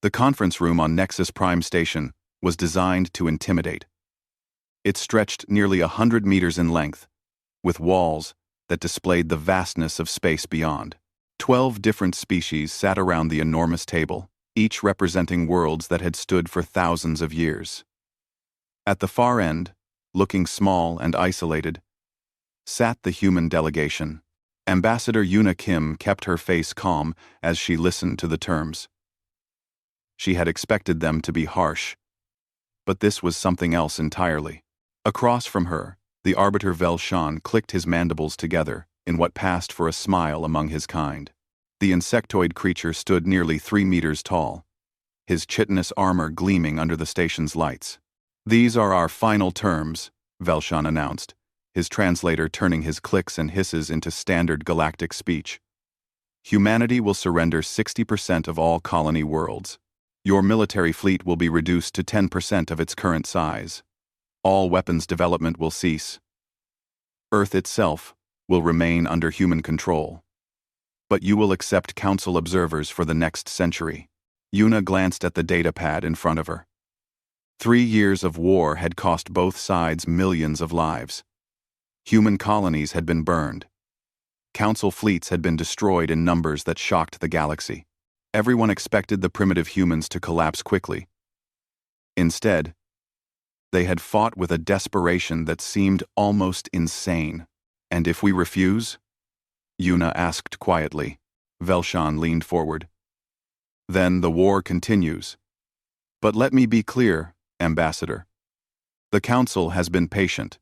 The conference room on Nexus Prime Station was designed to intimidate. It stretched nearly 100 meters in length, with walls that displayed the vastness of space beyond. 12 different species sat around the enormous table, each representing worlds that had stood for thousands of years. At the far end, looking small and isolated, sat the human delegation. Ambassador Yuna Kim kept her face calm as she listened to the terms. She had expected them to be harsh, but this was something else entirely. Across from her, the Arbiter Velshan clicked his mandibles together in what passed for a smile among his kind. The insectoid creature stood nearly 3 meters tall, his chitinous armor gleaming under the station's lights. "These are our final terms," Velshan announced, his translator turning his clicks and hisses into standard galactic speech. "Humanity will surrender 60% of all colony worlds. Your military fleet will be reduced to 10% of its current size. All weapons development will cease. Earth itself will remain under human control. But you will accept Council observers for the next century." Yuna glanced at the data pad in front of her. 3 years of war had cost both sides millions of lives. Human colonies had been burned. Council fleets had been destroyed in numbers that shocked the galaxy. Everyone expected the primitive humans to collapse quickly. Instead, they had fought with a desperation that seemed almost insane. "And if we refuse?" Yuna asked quietly. Velshan leaned forward. "Then the war continues. But let me be clear, Ambassador. The Council has been patient.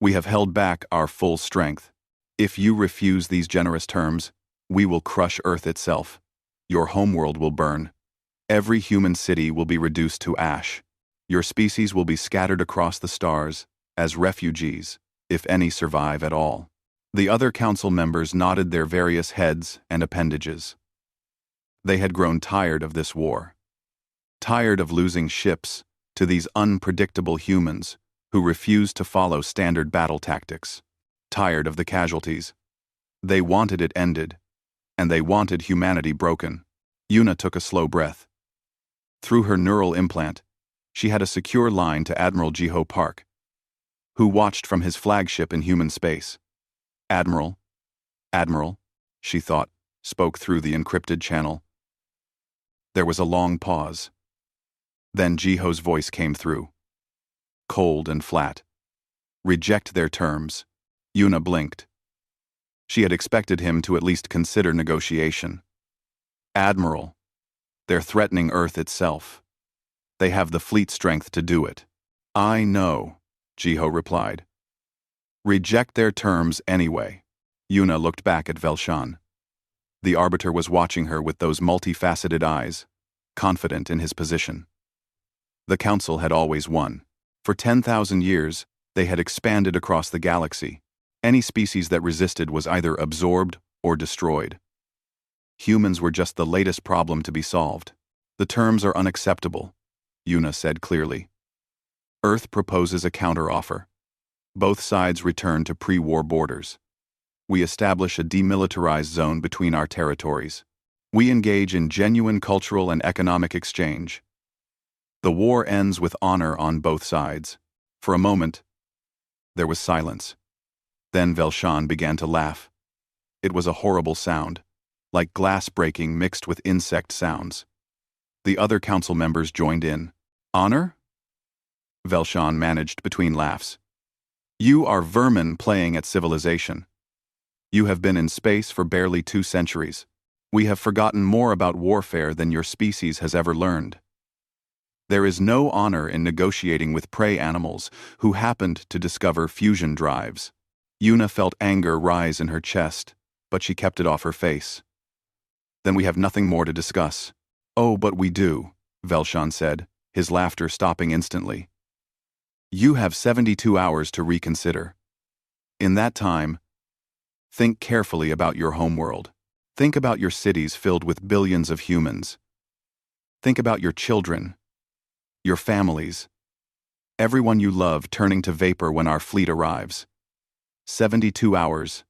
We have held back our full strength. If you refuse these generous terms, we will crush Earth itself. Your homeworld will burn. Every human city will be reduced to ash. Your species will be scattered across the stars as refugees, if any survive at all." The other council members nodded their various heads and appendages. They had grown tired of this war. Tired of losing ships to these unpredictable humans who refused to follow standard battle tactics. Tired of the casualties. They wanted it ended, and they wanted humanity broken. Yuna took a slow breath. Through her neural implant, she had a secure line to Admiral Jiho Park, who watched from his flagship in human space. Admiral, she thought, spoke through the encrypted channel. There was a long pause. Then Jiho's voice came through. Cold and flat. "Reject their terms." Yuna blinked. She had expected him to at least consider negotiation. "Admiral, they're threatening Earth itself. They have the fleet strength to do it." "I know," Jiho replied. "Reject their terms anyway." Yuna looked back at Velshan. The Arbiter was watching her with those multifaceted eyes, confident in his position. The Council had always won. For 10,000 years, they had expanded across the galaxy. Any species that resisted was either absorbed or destroyed. Humans were just the latest problem to be solved. "The terms are unacceptable," Yuna said clearly. "Earth proposes a counteroffer. Both sides return to pre-war borders. We establish a demilitarized zone between our territories. We engage in genuine cultural and economic exchange. The war ends with honor on both sides." For a moment, there was silence. Then Velshan began to laugh. It was a horrible sound, like glass breaking mixed with insect sounds. The other council members joined in. "Honor?" Velshan managed between laughs. "You are vermin playing at civilization. You have been in space for barely 2 centuries. We have forgotten more about warfare than your species has ever learned. There is no honor in negotiating with prey animals who happened to discover fusion drives." Yuna felt anger rise in her chest, but she kept it off her face. "Then we have nothing more to discuss." "Oh, but we do," Velshan said, his laughter stopping instantly. "You have 72 hours to reconsider. In that time, think carefully about your homeworld. Think about your cities filled with billions of humans. Think about your children, your families, everyone you love turning to vapor when our fleet arrives. 72 hours.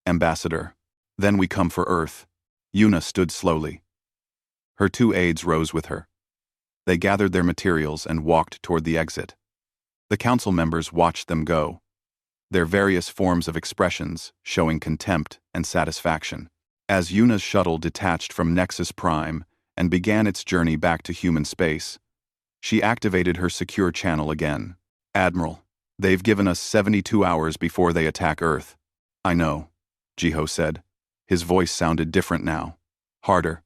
Ambassador. Then we come for Earth." Yuna stood slowly. Her two aides rose with her. They gathered their materials and walked toward the exit. The council members watched them go, their various forms of expressions showing contempt and satisfaction. As Yuna's shuttle detached from Nexus Prime and began its journey back to human space, she activated her secure channel again. "Admiral, they've given us 72 hours before they attack Earth." "I know," Jiho said. His voice sounded different now. Harder.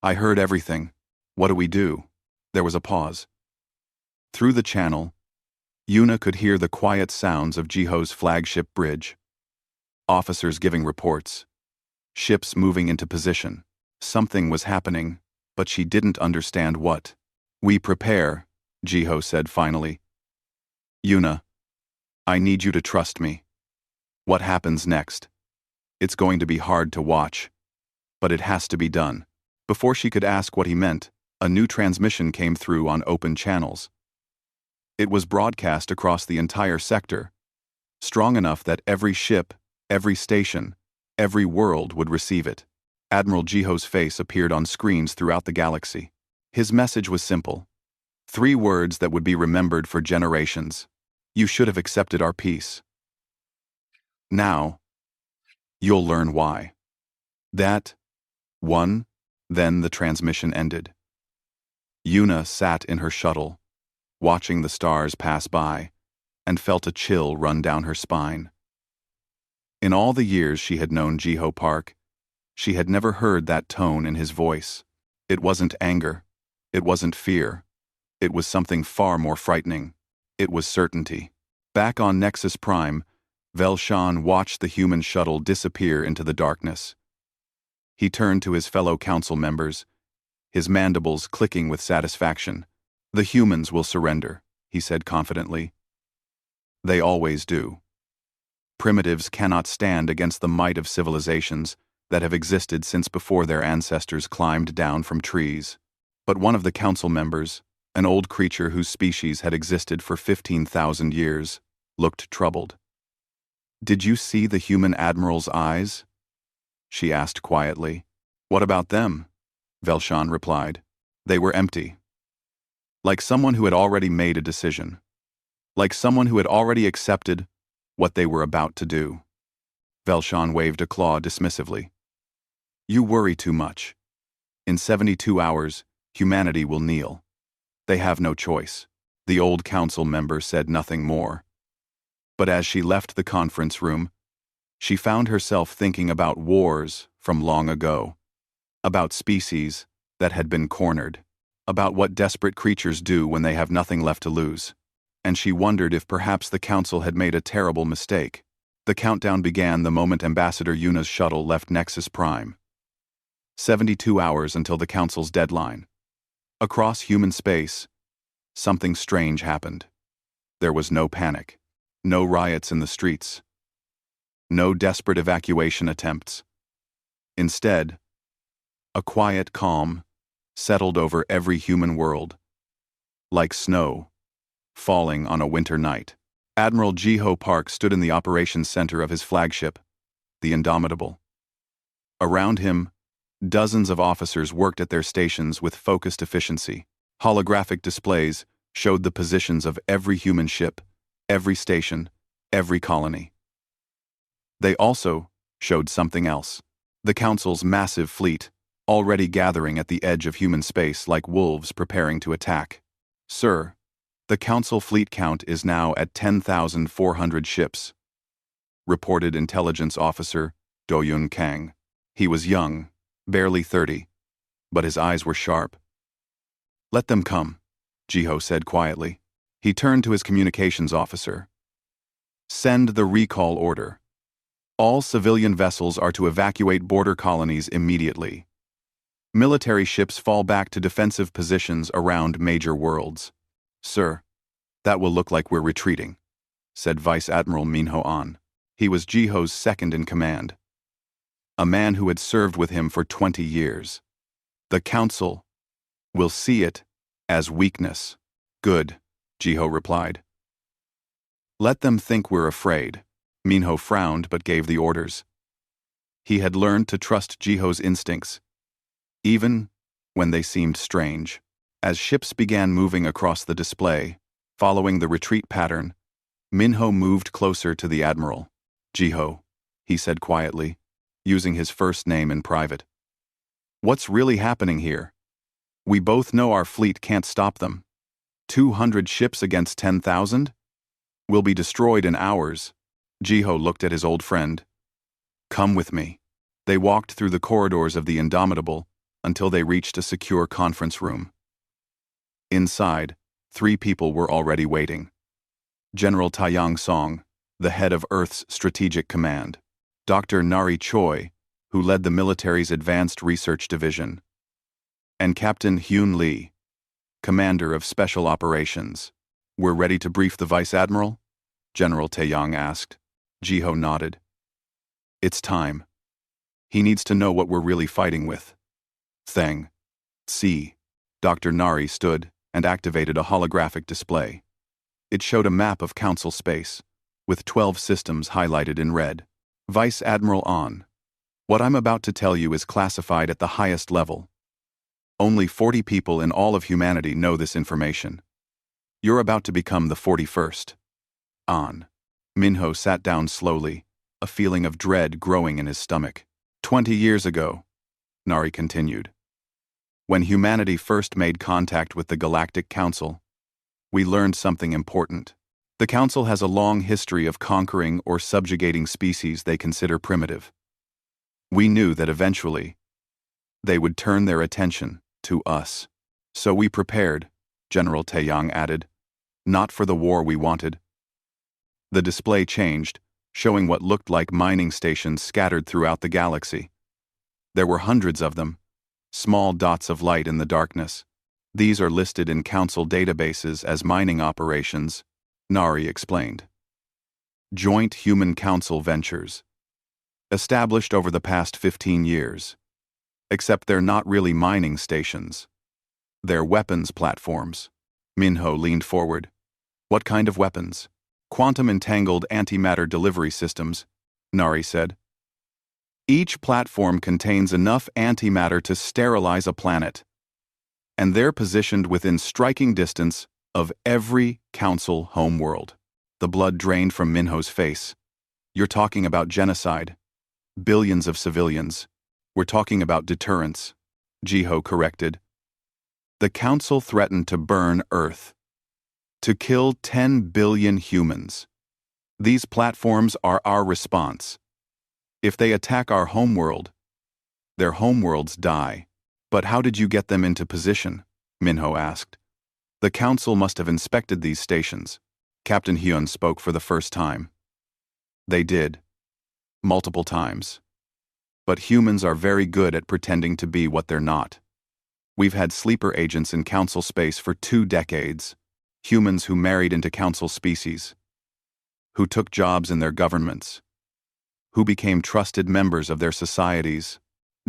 "I heard everything. What do we do?" There was a pause. Through the channel, Yuna could hear the quiet sounds of Jiho's flagship bridge. Officers giving reports. Ships moving into position. Something was happening, but she didn't understand what. "We prepare," Jiho said finally. "Yuna, I need you to trust me. What happens next? It's going to be hard to watch, but it has to be done." Before she could ask what he meant, a new transmission came through on open channels. It was broadcast across the entire sector, strong enough that every ship, every station, every world would receive it. Admiral Jiho's face appeared on screens throughout the galaxy. His message was simple. 3 words that would be remembered for generations. "You should have accepted our peace. Now, you'll learn why." That one, then the transmission ended. Yuna sat in her shuttle, watching the stars pass by, and felt a chill run down her spine. In all the years she had known Jiho Park, she had never heard that tone in his voice. It wasn't anger. It wasn't fear. It was something far more frightening. It was certainty. Back on Nexus Prime, Velshan watched the human shuttle disappear into the darkness. He turned to his fellow council members, his mandibles clicking with satisfaction. "The humans will surrender," he said confidently. "They always do. Primitives cannot stand against the might of civilizations that have existed since before their ancestors climbed down from trees." But one of the council members, an old creature whose species had existed for 15,000 years, looked troubled. "Did you see the human admiral's eyes?" she asked quietly. "What about them?" Velshan replied. "They were empty. Like someone who had already made a decision. Like someone who had already accepted what they were about to do." Velshan waved a claw dismissively. "You worry too much. In 72 hours, humanity will kneel. They have no choice." The old council member said nothing more. But as she left the conference room, she found herself thinking about wars from long ago, about species that had been cornered, about what desperate creatures do when they have nothing left to lose. And she wondered if perhaps the council had made a terrible mistake. The countdown began the moment Ambassador Yuna's shuttle left Nexus Prime. 72 hours until the council's deadline. Across human space, something strange happened. There was no panic, no riots in the streets, no desperate evacuation attempts. Instead, a quiet calm settled over every human world, like snow falling on a winter night. Admiral Jiho Park stood in the operations center of his flagship, the Indomitable. Around him, dozens of officers worked at their stations with focused efficiency. Holographic displays showed the positions of every human ship, every station, every colony. They also showed something else. The Council's massive fleet, already gathering at the edge of human space like wolves preparing to attack. "Sir, the Council fleet count is now at 10,400 ships," reported intelligence officer Do-Yun Kang. He was young, barely 30, but his eyes were sharp. "Let them come," Jiho said quietly. He turned to his communications officer. "Send the recall order. All civilian vessels are to evacuate border colonies immediately. Military ships fall back to defensive positions around major worlds." "Sir, that will look like we're retreating," said Vice Admiral Minho An. He was Jiho's second in command, a man who had served with him for 20 years. "The Council will see it as weakness." "Good," Jiho replied. "Let them think we're afraid." Minho frowned but gave the orders. He had learned to trust Jiho's instincts, even when they seemed strange. As ships began moving across the display, following the retreat pattern, Minho moved closer to the Admiral. "Jiho," he said quietly, using his first name in private. "What's really happening here? We both know our fleet can't stop them. 200 ships against 10,000? We'll be destroyed in hours." Jiho looked at his old friend. "Come with me." They walked through the corridors of the Indomitable until they reached a secure conference room. Inside, 3 people were already waiting. General Taiyang Song, the head of Earth's Strategic Command, Dr. Nari Choi, who led the military's Advanced Research Division, and Captain Hyun Lee, commander of Special Operations. "We're ready to brief the Vice Admiral?" General Taeyang asked. Jiho nodded. "It's time. He needs to know what we're really fighting with." Theng. See. Dr. Nari stood and activated a holographic display. It showed a map of Council space, with 12 systems highlighted in red. "Vice Admiral On. What I'm about to tell you is classified at the highest level. Only 40 people in all of humanity know this information. You're about to become the 41st. On." Minho sat down slowly, a feeling of dread growing in his stomach. 20 years ago, Nari continued, when humanity first made contact with the Galactic Council, we learned something important. The Council has a long history of conquering or subjugating species they consider primitive. We knew that eventually, they would turn their attention to us. So we prepared, General Taeyang added, not for the war we wanted. The display changed, showing what looked like mining stations scattered throughout the galaxy. There were hundreds of them, small dots of light in the darkness. These are listed in Council databases as mining operations, Nari explained. Joint Human Council Ventures. Established over the past 15 years. Except they're not really mining stations. They're weapons platforms. Minho leaned forward. What kind of weapons? Quantum-entangled antimatter delivery systems, Nari said. Each platform contains enough antimatter to sterilize a planet. And they're positioned within striking distance of every Council homeworld. The blood drained from Minho's face. You're talking about genocide. Billions of civilians. We're talking about deterrence, Jiho corrected. The Council threatened to burn Earth. To kill 10 billion humans. These platforms are our response. If they attack our homeworld, their homeworlds die. But how did you get them into position? Minho asked. The Council must have inspected these stations. Captain Hyun spoke for the first time. They did. Multiple times. But humans are very good at pretending to be what they're not. We've had sleeper agents in Council space for 2 decades. Humans who married into Council species. Who took jobs in their governments. Who became trusted members of their societies.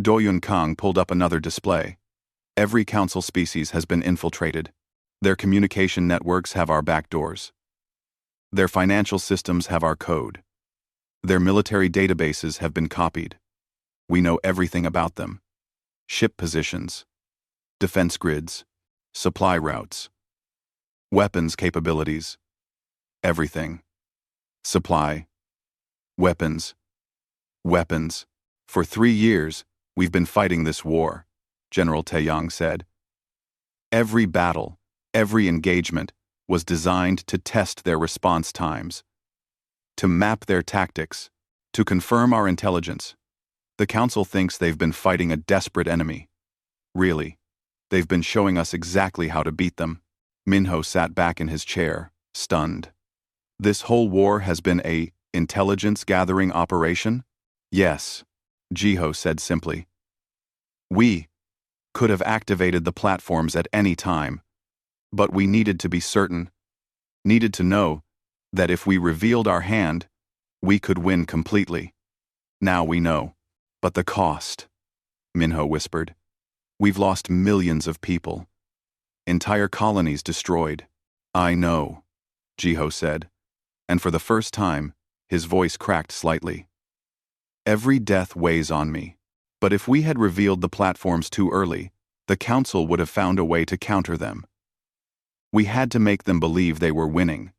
Doyun Kang pulled up another display. Every Council species has been infiltrated. Their communication networks have our backdoors. Their financial systems have our code. Their military databases have been copied. We know everything about them. Ship positions. Defense grids. Supply routes. Weapons capabilities. Everything. Supply. Weapons. Weapons. For 3 years, we've been fighting this war, General Taeyang said. Every battle, every engagement, was designed to test their response times, to map their tactics, to confirm our intelligence. The Council thinks they've been fighting a desperate enemy. Really, they've been showing us exactly how to beat them. Minho sat back in his chair, stunned. This whole war has been a intelligence-gathering operation? Yes, Jiho said simply. We could have activated the platforms at any time, but we needed to be certain, needed to know that if we revealed our hand, we could win completely. Now we know. But the cost, Minho whispered. We've lost millions of people. Entire colonies destroyed. I know, Jiho said, and for the first time, his voice cracked slightly. Every death weighs on me, but if we had revealed the platforms too early, the Council would have found a way to counter them. We had to make them believe they were winning.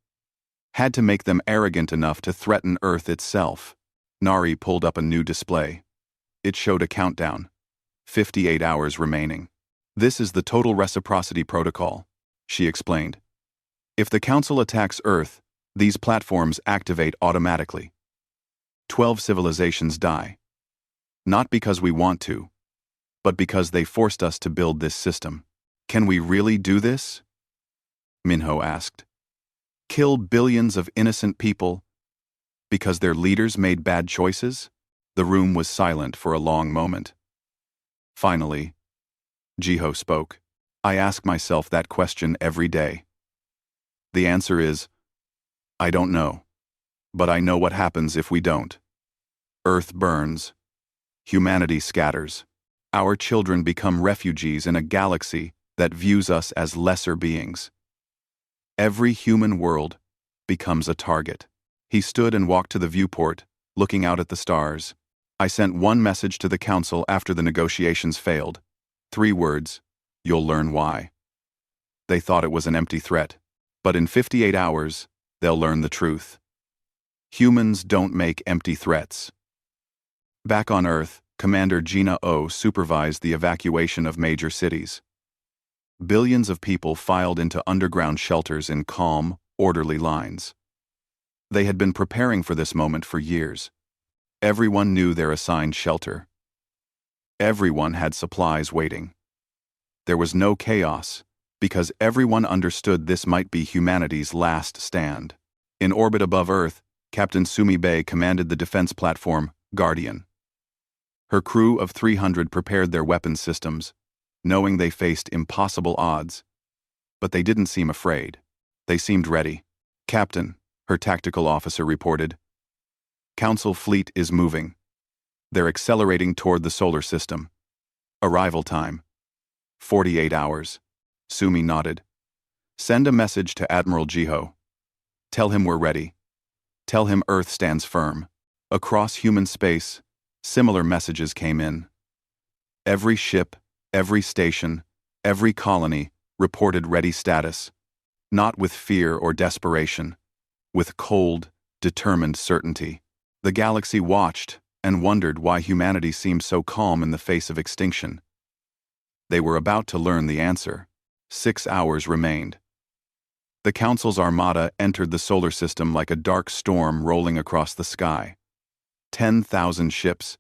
Had to make them arrogant enough to threaten Earth itself. Nari pulled up a new display. It showed a countdown. 58 hours remaining. This is the total reciprocity protocol, she explained. If the Council attacks Earth, these platforms activate automatically. 12 civilizations die. Not because we want to, but because they forced us to build this system. Can we really do this? Minho asked. Kill billions of innocent people because their leaders made bad choices? The room was silent for a long moment. Finally, Jiho spoke. I ask myself that question every day. The answer is, I don't know. But I know what happens if we don't. Earth burns. Humanity scatters. Our children become refugees in a galaxy that views us as lesser beings. Every human world becomes a target. He stood and walked to the viewport, looking out at the stars. I sent one message to the Council after the negotiations failed. 3 words, you'll learn why. They thought it was an empty threat, but in 58 hours, they'll learn the truth. Humans don't make empty threats. Back on Earth, Commander Gina O supervised the evacuation of major cities. Billions of people filed into underground shelters in calm, orderly lines. They had been preparing for this moment for years. Everyone knew their assigned shelter. Everyone had supplies waiting. There was no chaos, because everyone understood this might be humanity's last stand. In orbit above Earth, Captain Sumi Bay commanded the defense platform, Guardian. Her crew of 300 prepared their weapons systems, knowing they faced impossible odds. But they didn't seem afraid. They seemed ready. Captain, her tactical officer reported. Council fleet is moving. They're accelerating toward the solar system. Arrival time. 48 hours. Sumi nodded. Send a message to Admiral Jiho. Tell him we're ready. Tell him Earth stands firm. Across human space, similar messages came in. Every ship, every station, every colony reported ready status, not with fear or desperation, with cold, determined certainty. The galaxy watched and wondered why humanity seemed so calm in the face of extinction. They were about to learn the answer. 6 hours remained. The Council's armada entered the solar system like a dark storm rolling across the sky. 10,000 ships,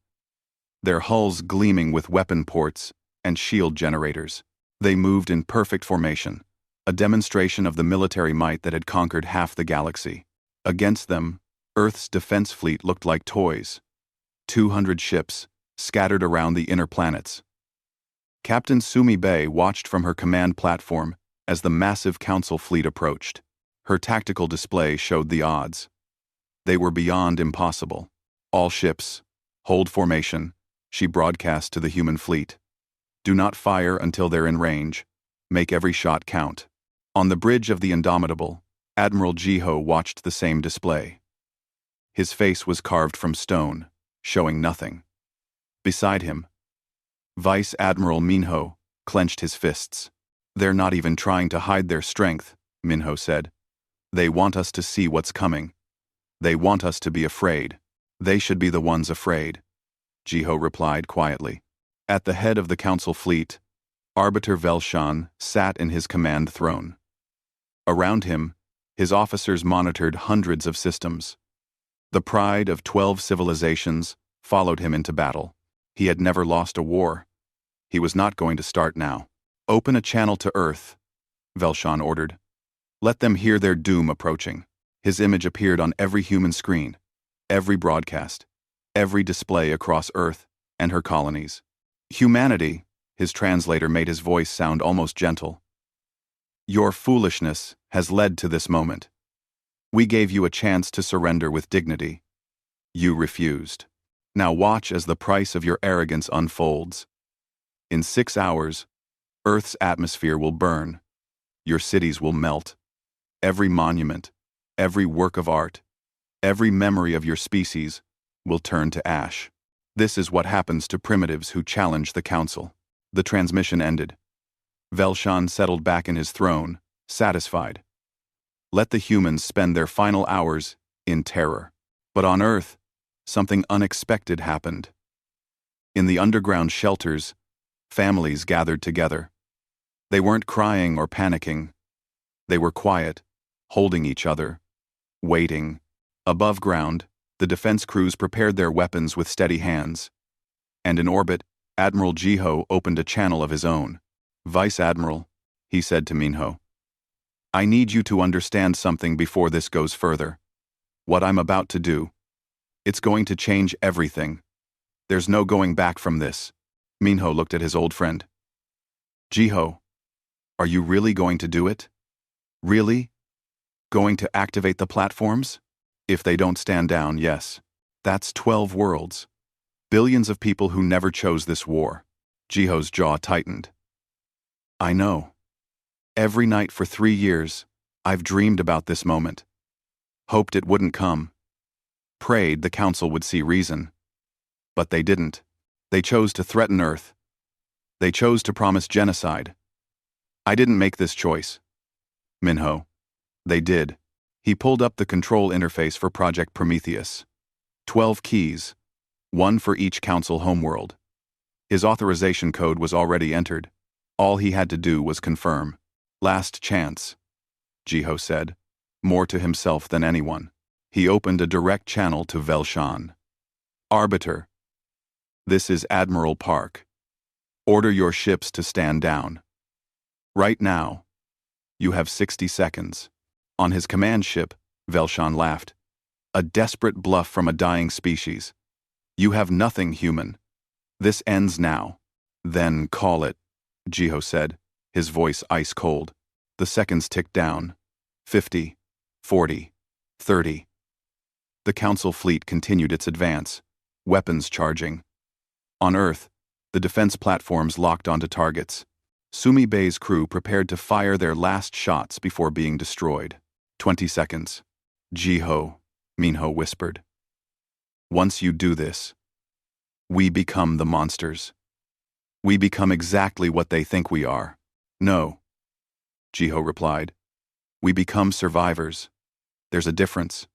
their hulls gleaming with weapon ports and shield generators. They moved in perfect formation, a demonstration of the military might that had conquered half the galaxy. Against them, Earth's defense fleet looked like toys. 200 ships, scattered around the inner planets. Captain Sumi Bay watched from her command platform as the massive Council fleet approached. Her tactical display showed the odds. They were beyond impossible. All ships, hold formation, she broadcast to the human fleet. Do not fire until they're in range. Make every shot count. On the bridge of the Indomitable, Admiral Jiho watched the same display. His face was carved from stone, showing nothing. Beside him, Vice Admiral Minho clenched his fists. They're not even trying to hide their strength, Minho said. They want us to see what's coming. They want us to be afraid. They should be the ones afraid, Jiho replied quietly. At the head of the Council fleet, Arbiter Velshan sat in his command throne. Around him, his officers monitored hundreds of systems. The pride of 12 civilizations followed him into battle. He had never lost a war. He was not going to start now. Open a channel to Earth, Velshan ordered. Let them hear their doom approaching. His image appeared on every human screen, every broadcast, every display across Earth and her colonies. Humanity, his translator made his voice sound almost gentle. Your foolishness has led to this moment. We gave you a chance to surrender with dignity. You refused. Now watch as the price of your arrogance unfolds. In 6 hours, Earth's atmosphere will burn. Your cities will melt. Every monument, every work of art, every memory of your species will turn to ash. This is what happens to primitives who challenge the Council. The transmission ended. Velshan settled back in his throne, satisfied. Let the humans spend their final hours in terror. But on Earth, something unexpected happened. In the underground shelters, families gathered together. They weren't crying or panicking. They were quiet, holding each other, waiting. Above ground, the defense crews prepared their weapons with steady hands. And in orbit, Admiral Jiho opened a channel of his own. Vice Admiral, he said to Minho, I need you to understand something before this goes further. What I'm about to do, it's going to change everything. There's no going back from this. Minho looked at his old friend. Jiho, are you really going to do it? Really? Going to activate the platforms? If they don't stand down, yes. That's 12 worlds. Billions of people who never chose this war. Jiho's jaw tightened. I know. Every night for 3 years, I've dreamed about this moment. Hoped it wouldn't come. Prayed the Council would see reason. But they didn't. They chose to threaten Earth. They chose to promise genocide. I didn't make this choice. Minho. They did. He pulled up the control interface for Project Prometheus. 12 keys, one for each Council homeworld. His authorization code was already entered. All he had to do was confirm. Last chance, Jiho said, more to himself than anyone. He opened a direct channel to Velshan. Arbiter. This is Admiral Park. Order your ships to stand down. Right now. You have 60 seconds. On his command ship, Velshan laughed. A desperate bluff from a dying species. You have nothing, human. This ends now. Then call it, Jiho said, his voice ice cold. The seconds ticked down. 50, 40, 30. The Council fleet continued its advance, weapons charging. On Earth, the defense platforms locked onto targets. Sumi Bay's crew prepared to fire their last shots before being destroyed. 20 seconds. Jiho, Minho whispered. Once you do this, we become the monsters. We become exactly what they think we are. No, Jiho replied. We become survivors. There's a difference.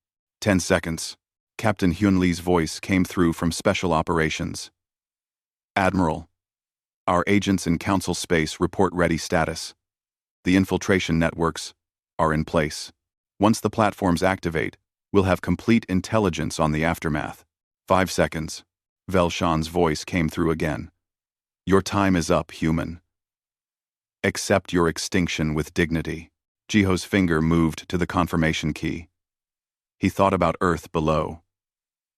10 seconds. Captain Hyun-Lee's voice came through from Special Operations. Admiral, our agents in Council space report ready status. The infiltration networks are in place. Once the platforms activate, we'll have complete intelligence on the aftermath. 5 seconds. Velshan's voice came through again. Your time is up, human. Accept your extinction with dignity. Jiho's finger moved to the confirmation key. He thought about Earth below.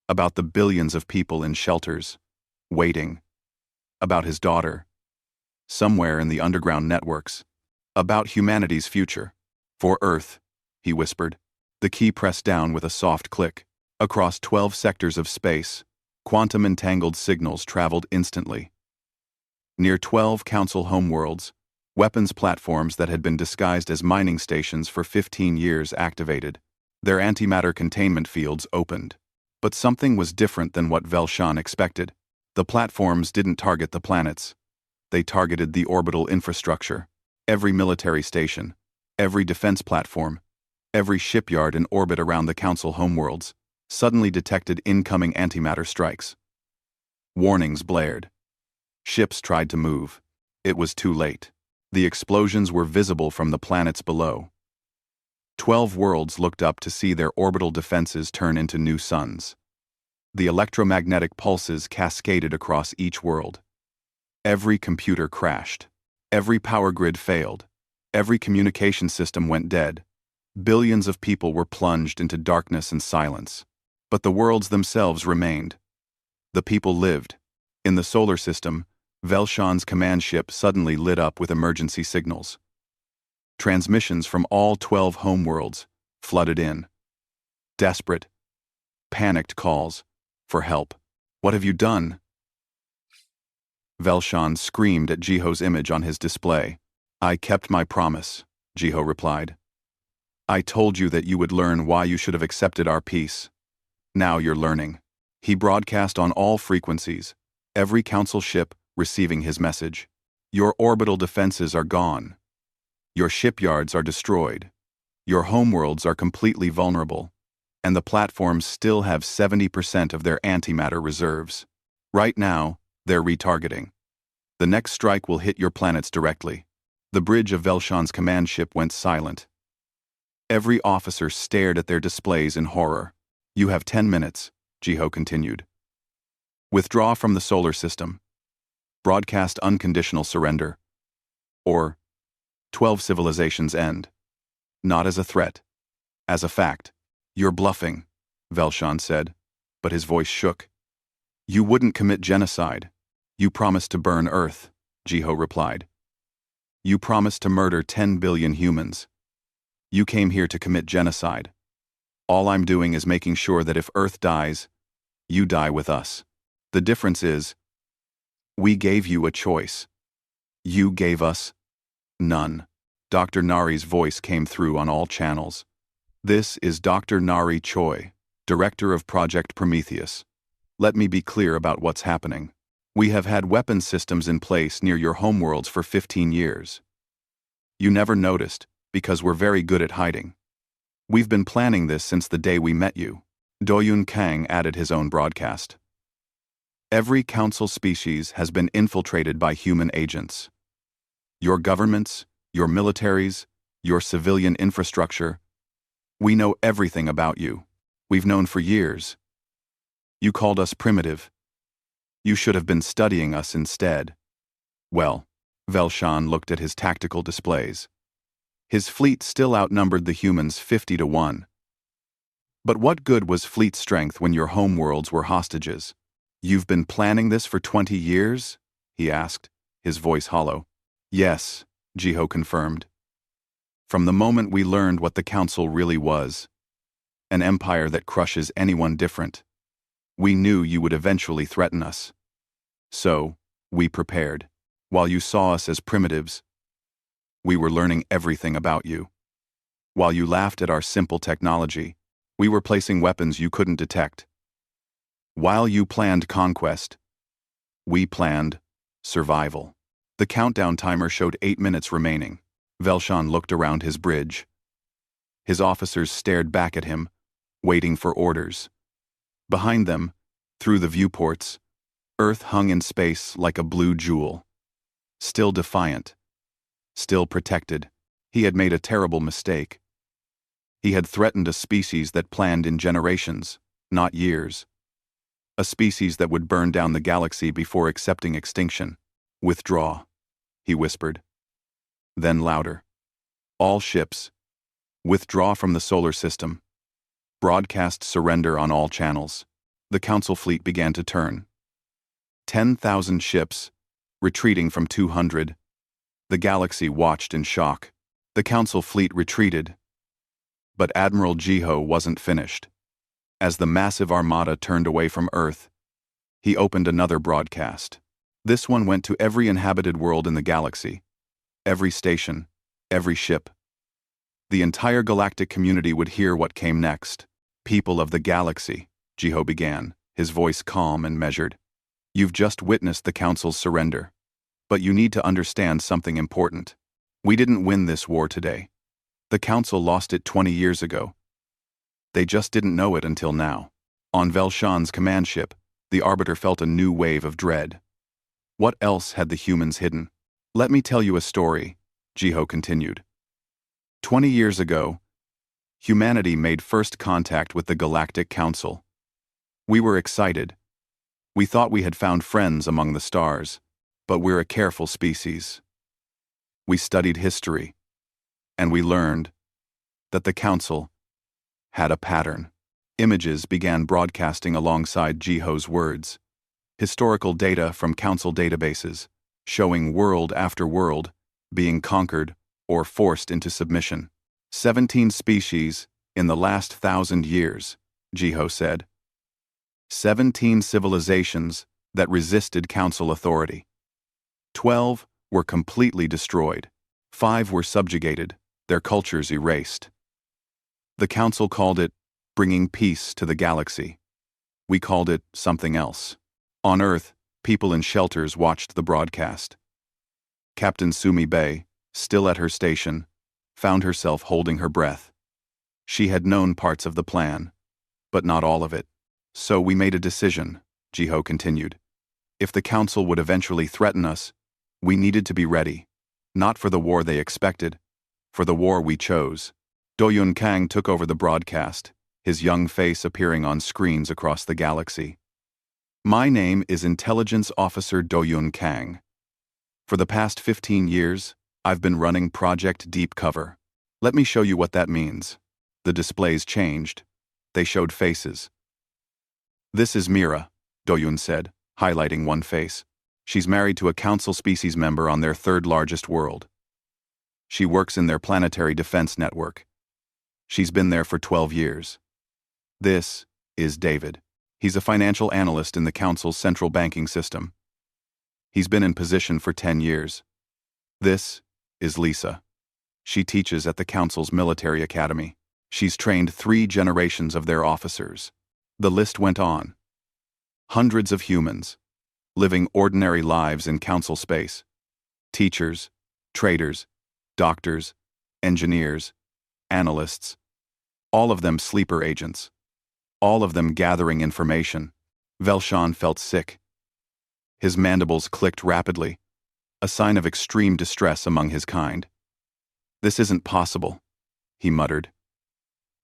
About the billions of people in shelters, waiting. About his daughter. Somewhere in the underground networks. About humanity's future. For Earth, he whispered. The key pressed down with a soft click. Across 12 sectors of space, quantum-entangled signals traveled instantly. Near 12 Council homeworlds, weapons platforms that had been disguised as mining stations for 15 years activated. Their antimatter containment fields opened. But something was different than what Velshan expected. The platforms didn't target the planets. They targeted the orbital infrastructure. Every military station, every defense platform, every shipyard in orbit around the Council homeworlds suddenly detected incoming antimatter strikes. Warnings blared. Ships tried to move. It was too late. The explosions were visible from the planets below. 12 worlds looked up to see their orbital defenses turn into new suns. The electromagnetic pulses cascaded across each world. Every computer crashed. Every power grid failed. Every communication system went dead. Billions of people were plunged into darkness and silence. But the worlds themselves remained. The people lived. In the solar system, Velshan's command ship suddenly lit up with emergency signals. Transmissions from all 12 homeworlds flooded in. Desperate, panicked calls for help. What have you done? Velshan screamed at Jiho's image on his display. I kept my promise, Jiho replied. I told you that you would learn why you should have accepted our peace. Now you're learning. He broadcast on all frequencies, every Council ship receiving his message. Your orbital defenses are gone. Your shipyards are destroyed. Your homeworlds are completely vulnerable. And the platforms still have 70% of their antimatter reserves. Right now, they're retargeting. The next strike will hit your planets directly. The bridge of Velshan's command ship went silent. Every officer stared at their displays in horror. You have 10 minutes, Jiho continued. Withdraw from the solar system. Broadcast unconditional surrender. Or 12 civilizations end. Not as a threat. As a fact. You're bluffing, Velshan said, but his voice shook. You wouldn't commit genocide. You promised to burn Earth, Jiho replied. You promised to murder 10 billion humans. You came here to commit genocide. All I'm doing is making sure that if Earth dies, you die with us. The difference is, we gave you a choice. You gave us none. Dr. Nari's voice came through on all channels. This is Dr. Nari Choi, Director of Project Prometheus. Let me be clear about what's happening. We have had weapon systems in place near your homeworlds for 15 years. You never noticed, because we're very good at hiding. We've been planning this since the day we met you. Doyun Kang added his own broadcast. Every council species has been infiltrated by human agents. Your governments, your militaries, your civilian infrastructure. We know everything about you. We've known for years. You called us primitive. You should have been studying us instead. Well, Velshan looked at his tactical displays. His fleet still outnumbered the humans 50-1. But what good was fleet strength when your homeworlds were hostages? You've been planning this for 20 years? He asked, his voice hollow. Yes, Jiho confirmed. From the moment we learned what the Council really was, an empire that crushes anyone different, we knew you would eventually threaten us. So, we prepared. While you saw us as primitives, we were learning everything about you. While you laughed at our simple technology, we were placing weapons you couldn't detect. While you planned conquest, we planned survival. The countdown timer showed 8 minutes remaining. Velshan looked around his bridge. His officers stared back at him, waiting for orders. Behind them, through the viewports, Earth hung in space like a blue jewel. Still defiant. Still protected. He had made a terrible mistake. He had threatened a species that planned in generations, not years. A species that would burn down the galaxy before accepting extinction. Withdraw, he whispered. Then louder. All ships, withdraw from the solar system. Broadcast surrender on all channels. The Council fleet began to turn. 10,000 ships, retreating from 200. The galaxy watched in shock. The Council fleet retreated. But Admiral Jiho wasn't finished. As the massive armada turned away from Earth, he opened another broadcast. This one went to every inhabited world in the galaxy. Every station, every ship. The entire galactic community would hear what came next. People of the galaxy, Jiho began, his voice calm and measured. You've just witnessed the Council's surrender. But you need to understand something important. We didn't win this war today. The Council lost it 20 years ago. They just didn't know it until now. On Velshan's command ship, the Arbiter felt a new wave of dread. What else had the humans hidden? Let me tell you a story, Jiho continued. 20 years ago, humanity made first contact with the Galactic Council. We were excited. We thought we had found friends among the stars, but we're a careful species. We studied history, and we learned that the Council had a pattern. Images began broadcasting alongside Jiho's words. Historical data from Council databases, showing world after world being conquered or forced into submission. 17 species in the last 1,000 years, Jiho said. 17 civilizations that resisted Council authority. 12 were completely destroyed. 5 were subjugated, their cultures erased. The Council called it bringing peace to the galaxy. We called it something else. On Earth, people in shelters watched the broadcast. Captain Sumi Bay, still at her station, found herself holding her breath. She had known parts of the plan, but not all of it. So we made a decision, Jiho continued. If the Council would eventually threaten us, we needed to be ready. Not for the war they expected, for the war we chose. Do-Yun Kang took over the broadcast, his young face appearing on screens across the galaxy. My name is Intelligence Officer Do-Yun Kang. For the past 15 years, I've been running Project Deep Cover. Let me show you what that means. The displays changed. They showed faces. This is Mira, Do-Yun said, highlighting one face. She's married to a Council species member on their third largest world. She works in their planetary defense network. She's been there for 12 years. This is David. He's a financial analyst in the Council's central banking system. He's been in position for 10 years. This is Lisa. She teaches at the Council's military academy. She's trained 3 generations of their officers. The list went on. Hundreds of humans, living ordinary lives in Council space. Teachers, traders, doctors, engineers, analysts. All of them sleeper agents. All of them gathering information. Velshan felt sick. His mandibles clicked rapidly, a sign of extreme distress among his kind. This isn't possible, he muttered.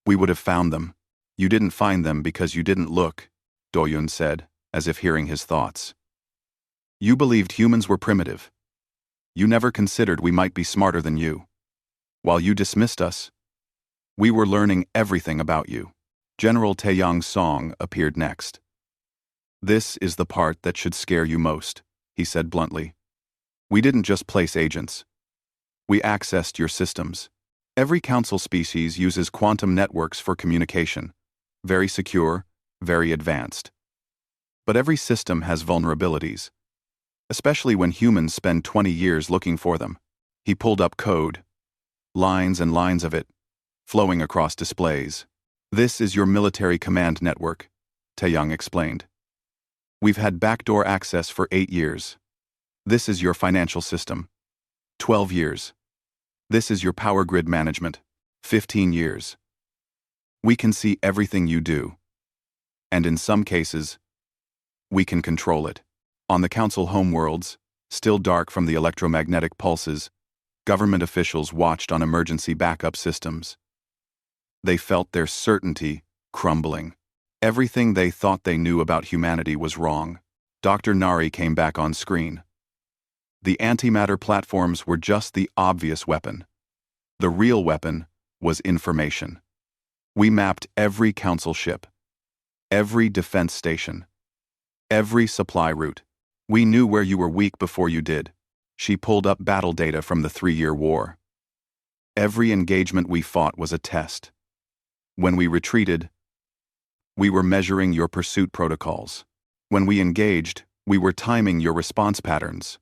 We would have found them. You didn't find them because you didn't look, Do-Yun said, as if hearing his thoughts. You believed humans were primitive. You never considered we might be smarter than you. While you dismissed us, we were learning everything about you. General Taeyang's song appeared next. This is the part that should scare you most, he said bluntly. We didn't just place agents. We accessed your systems. Every Council species uses quantum networks for communication. Very secure, very advanced. But every system has vulnerabilities, especially when humans spend 20 years looking for them. He pulled up code, lines and lines of it, flowing across displays. This is your military command network, Taeyang explained. We've had backdoor access for 8 years. This is your financial system. 12 years. This is your power grid management. 15 years. We can see everything you do. And in some cases, we can control it. On the Council homeworlds, still dark from the electromagnetic pulses, government officials watched on emergency backup systems. They felt their certainty crumbling. Everything they thought they knew about humanity was wrong. Dr. Nari came back on screen. The antimatter platforms were just the obvious weapon. The real weapon was information. We mapped every Council ship, every defense station, every supply route. We knew where you were weak before you did. She pulled up battle data from the 3-year war. Every engagement we fought was a test. When we retreated, we were measuring your pursuit protocols. When we engaged, we were timing your response patterns.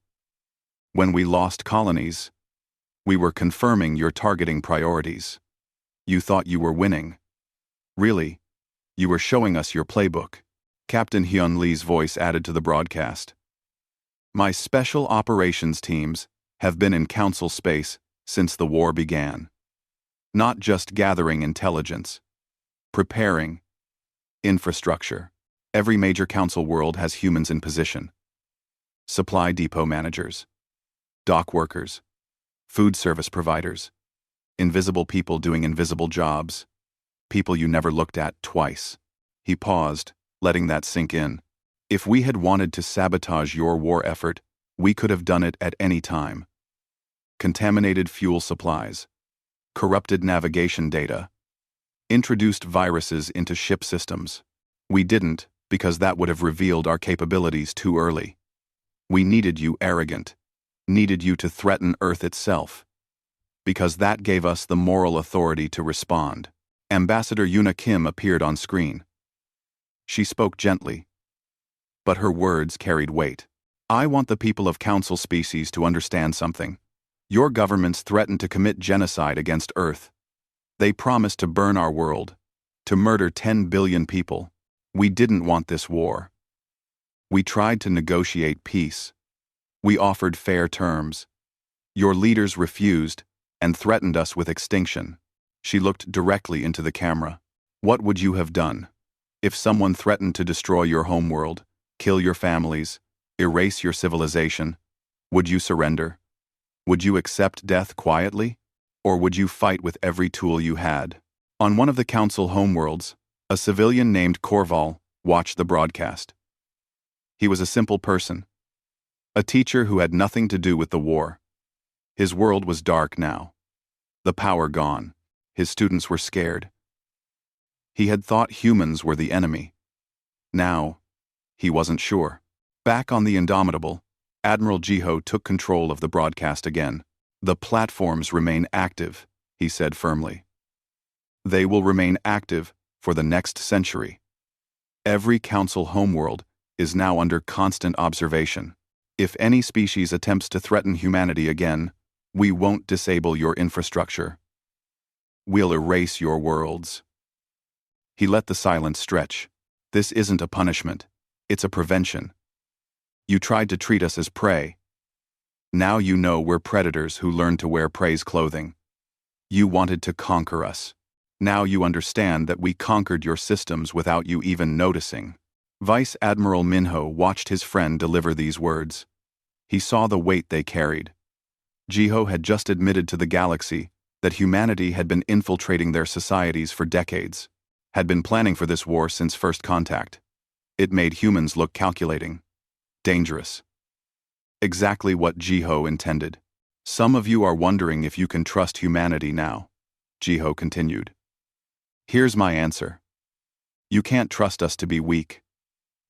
When we lost colonies, we were confirming your targeting priorities. You thought you were winning. Really, you were showing us your playbook. Captain Hyun Lee's voice added to the broadcast. My special operations teams have been in Council space since the war began. Not just gathering intelligence, preparing infrastructure. Every major Council world has humans in position. Supply depot managers, dock workers, food service providers, invisible people doing invisible jobs, people you never looked at twice. He paused, letting that sink in. If we had wanted to sabotage your war effort, we could have done it at any time. Contaminated fuel supplies, corrupted navigation data, introduced viruses into ship systems. We didn't, because that would have revealed our capabilities too early. We needed you arrogant, needed you to threaten Earth itself, because that gave us the moral authority to respond. Ambassador Yuna Kim appeared on screen. She spoke gently, but her words carried weight. I want the people of Council species to understand something. Your governments threatened to commit genocide against Earth. They promised to burn our world, to murder 10 billion people. We didn't want this war. We tried to negotiate peace. We offered fair terms. Your leaders refused and threatened us with extinction. She looked directly into the camera. What would you have done? If someone threatened to destroy your homeworld, kill your families, erase your civilization, would you surrender? Would you accept death quietly? Or would you fight with every tool you had? On one of the council homeworlds, a civilian named Corval watched the broadcast. He was a simple person, a teacher who had nothing to do with the war. His world was dark now. The power gone. His students were scared. He had thought humans were the enemy. Now, he wasn't sure. Back on the Indomitable, Admiral Jiho took control of the broadcast again. The platforms remain active, he said firmly. They will remain active for the next century. Every council homeworld is now under constant observation. If any species attempts to threaten humanity again, we won't disable your infrastructure. We'll erase your worlds. He let the silence stretch. This isn't a punishment. It's a prevention. You tried to treat us as prey. Now you know we're predators who learned to wear prey's clothing. You wanted to conquer us. Now you understand that we conquered your systems without you even noticing. Vice Admiral Minho watched his friend deliver these words. He saw the weight they carried. Jiho had just admitted to the galaxy that humanity had been infiltrating their societies for decades, had been planning for this war since first contact. It made humans look calculating, dangerous. Exactly what Jiho intended. Some of you are wondering if you can trust humanity now, Jiho continued. Here's my answer. You can't trust us to be weak.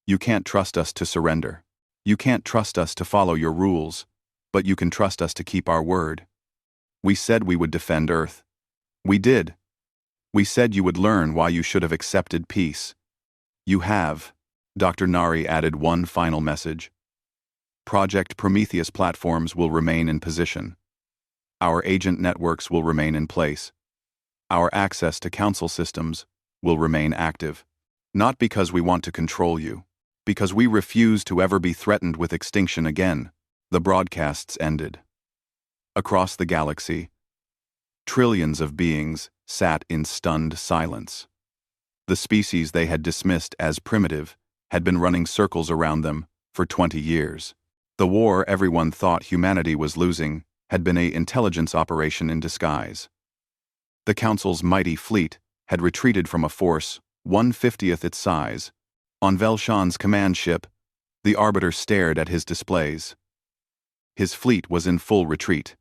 You can't trust us to surrender. You can't trust us to follow your rules, but you can trust us to keep our word. We said we would defend Earth. We did. We said you would learn why you should have accepted peace. You have. Dr. Nari added one final message. Project Prometheus platforms will remain in position. Our agent networks will remain in place. Our access to council systems will remain active. Not because we want to control you, because we refuse to ever be threatened with extinction again. The broadcasts ended. Across the galaxy, trillions of beings sat in stunned silence. The species they had dismissed as primitive had been running circles around them for 20 years. The war everyone thought humanity was losing had been an intelligence operation in disguise. The Council's mighty fleet had retreated from a force 1/50th its size. On Velshan's command ship, the Arbiter stared at his displays. His fleet was in full retreat.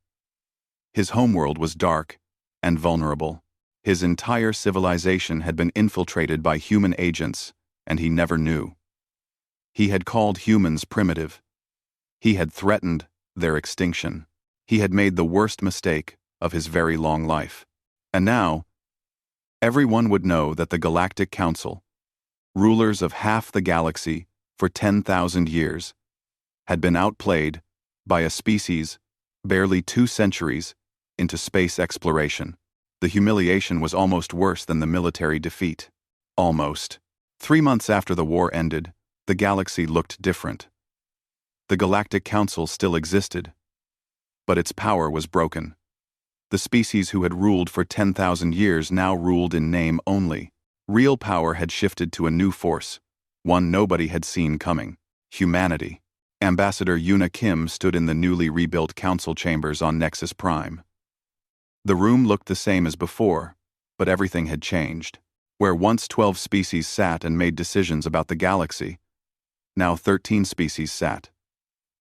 His homeworld was dark and vulnerable. His entire civilization had been infiltrated by human agents, and he never knew. He had called humans primitive. He had threatened their extinction. He had made the worst mistake of his very long life. And now, everyone would know that the Galactic Council, rulers of half the galaxy for 10,000 years, had been outplayed by a species barely 2 centuries into space exploration. The humiliation was almost worse than the military defeat. Almost. 3 months after the war ended, the galaxy looked different. The Galactic Council still existed, but its power was broken. The species who had ruled for 10,000 years now ruled in name only. Real power had shifted to a new force, one nobody had seen coming: humanity. Ambassador Yuna Kim stood in the newly rebuilt council chambers on Nexus Prime. The room looked the same as before, but everything had changed. Where once 12 species sat and made decisions about the galaxy, now 13 species sat.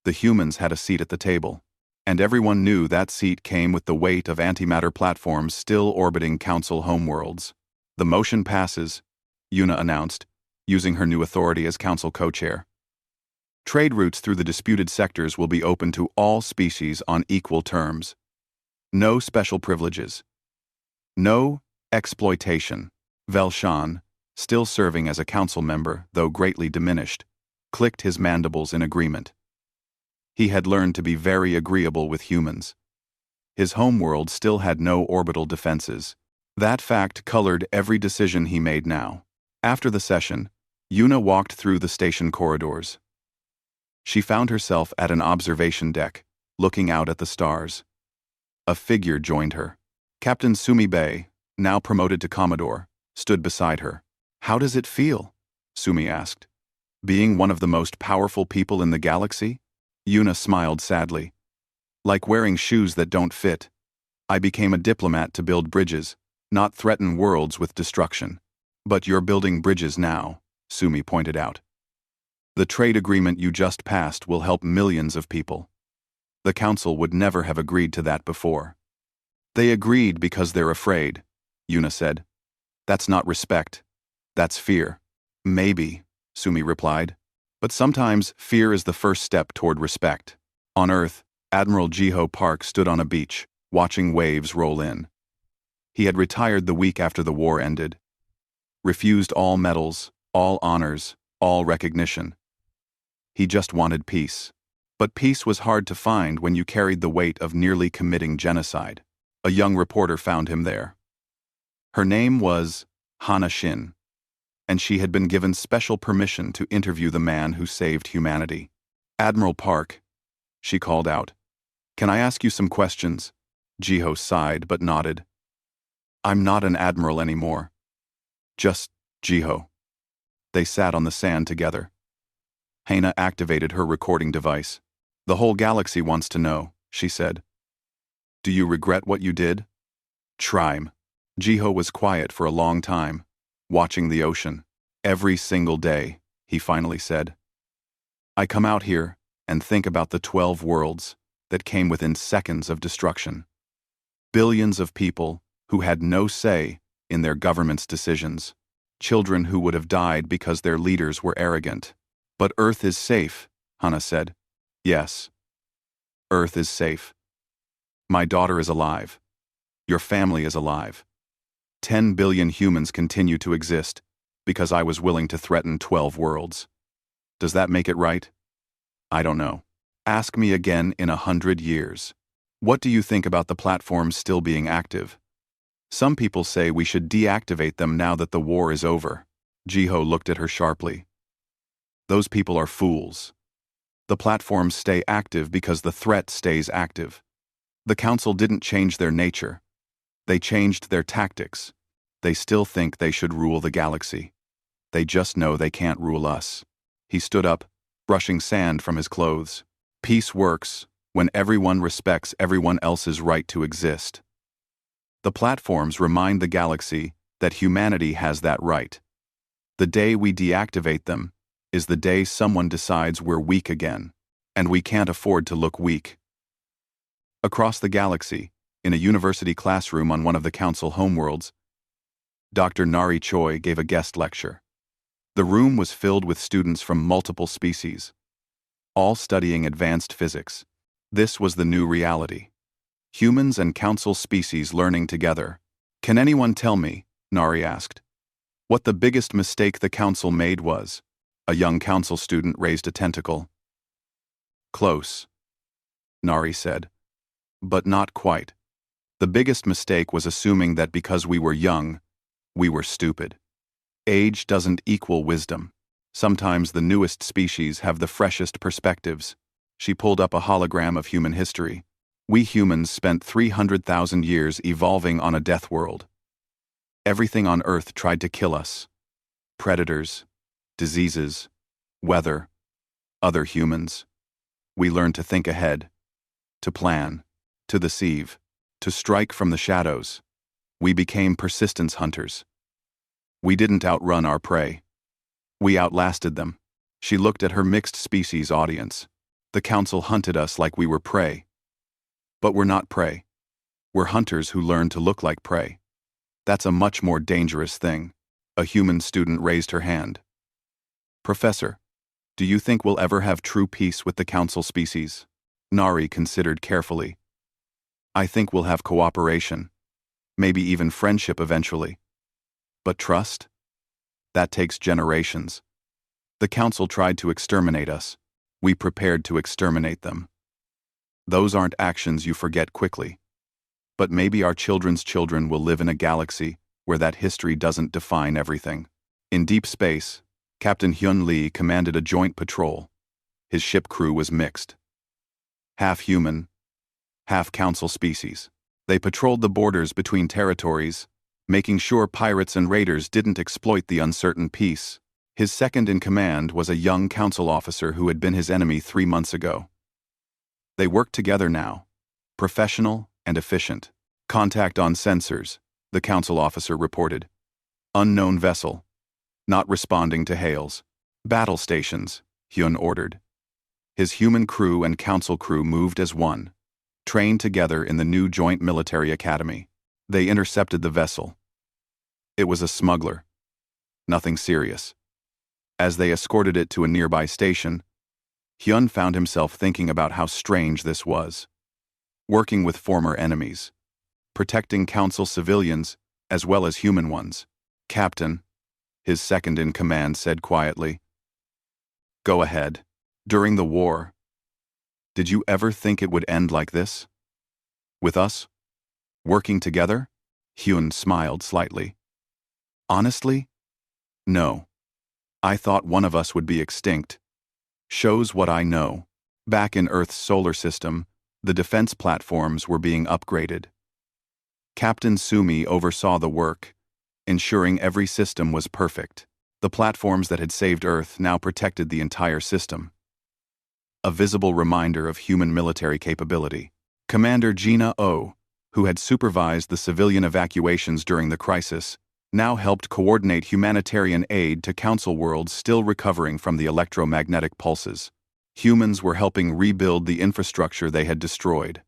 The humans had a seat at the table, and everyone knew that seat came with the weight of antimatter platforms still orbiting council homeworlds. The motion passes, Yuna announced, using her new authority as council co-chair. Trade routes through the disputed sectors will be open to all species on equal terms. No special privileges. No exploitation. Velshan, still serving as a council member, though greatly diminished, clicked his mandibles in agreement. He had learned to be very agreeable with humans. His homeworld still had no orbital defenses. That fact colored every decision he made now. After the session, Yuna walked through the station corridors. She found herself at an observation deck, looking out at the stars. A figure joined her. Captain Sumi Bei, now promoted to Commodore, stood beside her. "How does it feel?" Sumi asked. "Being one of the most powerful people in the galaxy?" Yuna smiled sadly. "Like wearing shoes that don't fit. I became a diplomat to build bridges, not threaten worlds with destruction. But you're building bridges now," Sumi pointed out. "The trade agreement you just passed will help millions of people. The Council would never have agreed to that before." "They agreed because they're afraid," Yuna said. "That's not respect. That's fear." "Maybe," Sumi replied. "But sometimes fear is the first step toward respect." On Earth, Admiral Jiho Park stood on a beach, watching waves roll in. He had retired the week after the war ended. Refused all medals, all honors, all recognition. He just wanted peace. But peace was hard to find when you carried the weight of nearly committing genocide. A young reporter found him there. Her name was Hana Shin, and she had been given special permission to interview the man who saved humanity. "Admiral Park," she called out. "Can I ask you some questions?" Jiho sighed but nodded. "I'm not an admiral anymore. Just Jiho." They sat on the sand together. Hana activated her recording device. "The whole galaxy wants to know," she said. "Do you regret what you did?" "Trime." Jiho was quiet for a long time, watching the ocean. "Every single day," he finally said. "I come out here and think about the 12 worlds that came within seconds of destruction. Billions of people who had no say in their government's decisions. Children who would have died because their leaders were arrogant. But Earth is safe," Hana said. "Yes. Earth is safe. My daughter is alive. Your family is alive. 10 billion humans continue to exist because I was willing to threaten 12 worlds. Does that make it right? I don't know. Ask me again in 100 years. What do you think about the platforms still being active? Some people say we should deactivate them now that the war is over." Jiho looked at her sharply. "Those people are fools. The platforms stay active because the threat stays active. The Council didn't change their nature. They changed their tactics. They still think they should rule the galaxy. They just know they can't rule us." He stood up, brushing sand from his clothes. "Peace works when everyone respects everyone else's right to exist. The platforms remind the galaxy that humanity has that right. The day we deactivate them is the day someone decides we're weak again, and we can't afford to look weak." Across the galaxy, in a university classroom on one of the Council homeworlds, Dr. Nari Choi gave a guest lecture. The room was filled with students from multiple species, all studying advanced physics. This was the new reality. Humans and Council species learning together. "Can anyone tell me," Nari asked, "what the biggest mistake the Council made was?" A young Council student raised a tentacle. "Close," Nari said, "but not quite. The biggest mistake was assuming that because we were young, we were stupid. Age doesn't equal wisdom. Sometimes the newest species have the freshest perspectives." She pulled up a hologram of human history. "We humans spent 300,000 years evolving on a death world. Everything on Earth tried to kill us. Predators, diseases, weather, other humans. We learned to think ahead, to plan, to deceive, to strike from the shadows. We became persistence hunters. We didn't outrun our prey. We outlasted them." She looked at her mixed species audience. "The Council hunted us like we were prey. But we're not prey. We're hunters who learn to look like prey. That's a much more dangerous thing." A human student raised her hand. "Professor, do you think we'll ever have true peace with the Council species?" Nari considered carefully. "I think we'll have cooperation, maybe even friendship eventually. But trust? That takes generations. The Council tried to exterminate us. We prepared to exterminate them. Those aren't actions you forget quickly. But maybe our children's children will live in a galaxy where that history doesn't define everything." In deep space, Captain Hyun Lee commanded a joint patrol. His ship crew was mixed. Half human, half Council species. They patrolled the borders between territories, making sure pirates and raiders didn't exploit the uncertain peace. His second-in-command was a young council officer who had been his enemy 3 months ago. They worked together now, professional and efficient. Contact on sensors, the council officer reported. Unknown vessel. Not responding to hails. Battle stations, Hyun ordered. His human crew and council crew moved as one, trained together in the new Joint Military Academy. They intercepted the vessel. It was a smuggler. Nothing serious. As they escorted it to a nearby station, Hyun found himself thinking about how strange this was. Working with former enemies. Protecting council civilians as well as human ones. Captain, his second-in-command said quietly. Go ahead. During the war, did you ever think it would end like this? With us? Working together? Hyun smiled slightly. Honestly? No. I thought one of us would be extinct. Shows what I know. Back in Earth's solar system, the defense platforms were being upgraded. Captain Sumi oversaw the work, ensuring every system was perfect. The platforms that had saved Earth now protected the entire system. A visible reminder of human military capability. Commander Gina Oh, who had supervised the civilian evacuations during the crisis, now helped coordinate humanitarian aid to council worlds still recovering from the electromagnetic pulses. Humans were helping rebuild the infrastructure they had destroyed.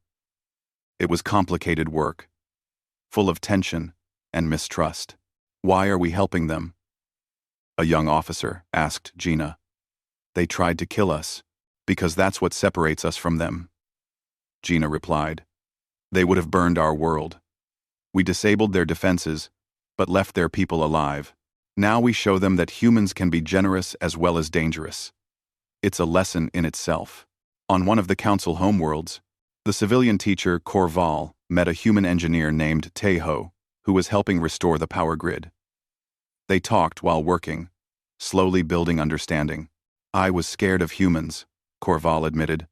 It was complicated work, full of tension and mistrust. Why are we helping them? A young officer asked Gina. They tried to kill us, because that's what separates us from them. Gina replied. They would have burned our world. We disabled their defenses, but left their people alive. Now we show them that humans can be generous as well as dangerous. It's a lesson in itself. On one of the council homeworlds, the civilian teacher Korval met a human engineer named Taeho, who was helping restore the power grid. They talked while working, slowly building understanding. I was scared of humans, Korval admitted.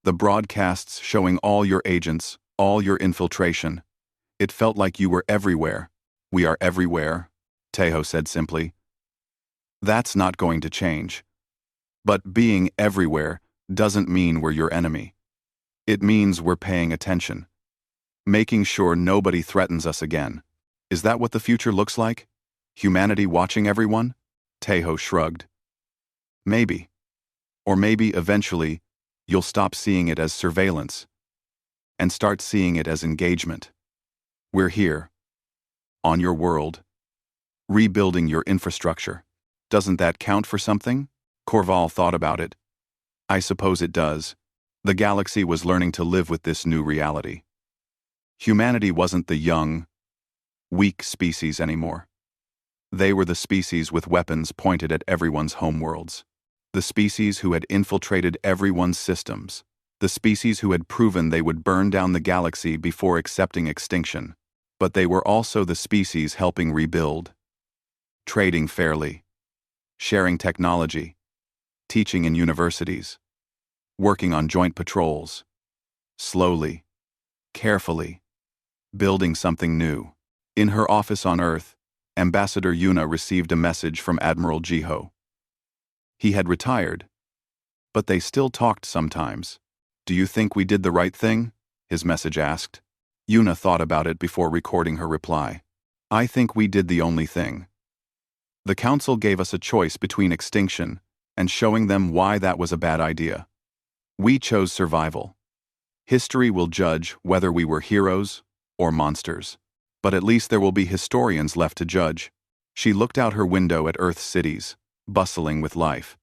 The broadcasts showing all your agents, all your infiltration. It felt like you were everywhere. We are everywhere, Taeho said simply. That's not going to change. But being everywhere doesn't mean we're your enemy. It means we're paying attention. Making sure nobody threatens us again. Is that what the future looks like? Humanity watching everyone? Taeho shrugged. Maybe. Or maybe eventually, you'll stop seeing it as surveillance and start seeing it as engagement. We're here, on your world, rebuilding your infrastructure. Doesn't that count for something? Korval thought about it. I suppose it does. The galaxy was learning to live with this new reality. Humanity wasn't the young, weak species anymore. They were the species with weapons pointed at everyone's homeworlds. The species who had infiltrated everyone's systems. The species who had proven they would burn down the galaxy before accepting extinction. But they were also the species helping rebuild. Trading fairly. Sharing technology. Teaching in universities. Working on joint patrols. Slowly. Carefully. Building something new. In her office on Earth, Ambassador Yuna received a message from Admiral Jiho. He had retired, but they still talked sometimes. Do you think we did the right thing? His message asked. Yuna thought about it before recording her reply. I think we did the only thing. The council gave us a choice between extinction and showing them why that was a bad idea. We chose survival. History will judge whether we were heroes or monsters. But at least there will be historians left to judge. She looked out her window at Earth's cities, bustling with life.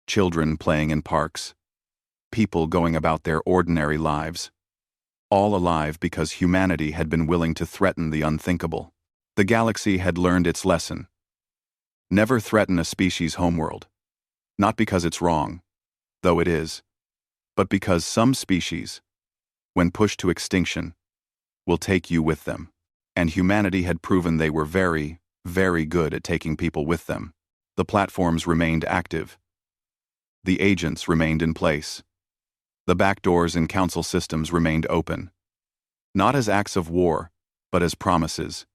Children playing in parks. People going about their ordinary lives. All alive because humanity had been willing to threaten the unthinkable. The galaxy had learned its lesson. Never threaten a species' homeworld. Not because it's wrong, though it is, but because some species, when pushed to extinction, will take you with them. And humanity had proven they were very, very good at taking people with them. The platforms remained active. The agents remained in place. The back doors in council systems remained open. not as acts of war, but as promises.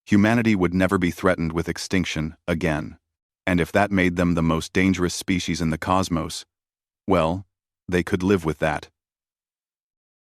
Humanity would never be threatened with extinction again. And if that made them the most dangerous species in the cosmos, well, they could live with that.